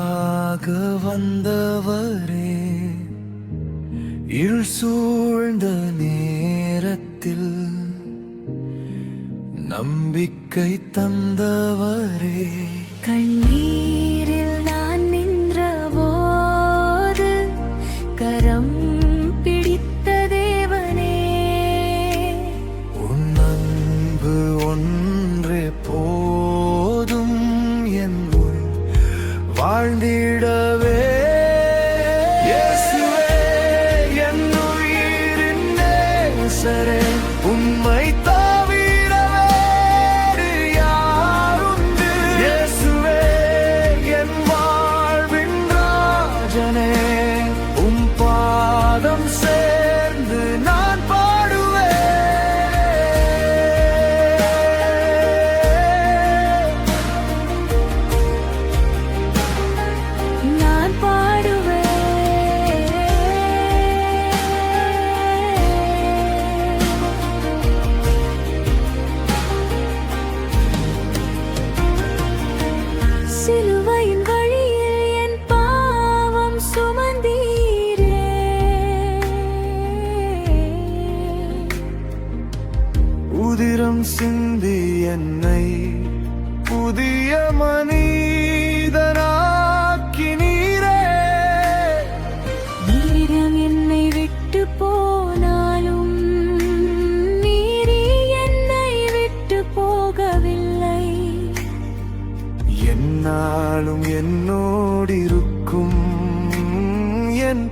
எனக்காக வந்தவரே, இருள் சூழ்ந்த நேரத்தில் நம்பிக்கை தந்தவரே. கண்ணீரில் நான் நின்றபோது கரம் பிடித்த தேவனே, உன் அன்பு ஒன்றே போதும் என் உள் வாழ்ந்திடவே. இயேசுவே என் உயிரின் நேசரே, உம்மை தவிர வேறு யாருண்டு? இயேசுவே என் வாழ்வின் ராஜனே, உம் பாதம் சேர்ந்து நான் பாடுவேன். நான் பாடுவேன். சிலுவையின் வழியில் என் பாவம் சுமந்தீரே, உதிரம் சிந்தி என்னை புதிய மனிதனாக்கினீரே. நீரிடம் என்னை விட்டு போனாலும் நீரி என்னை விட்டு போகவில்லை. என்னாலும் என்னோடிருக்கும் என்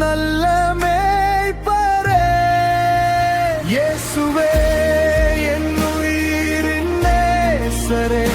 நல்ல மேய்ப்பரே. இயேசுவே என் உயிரின் நேசரே,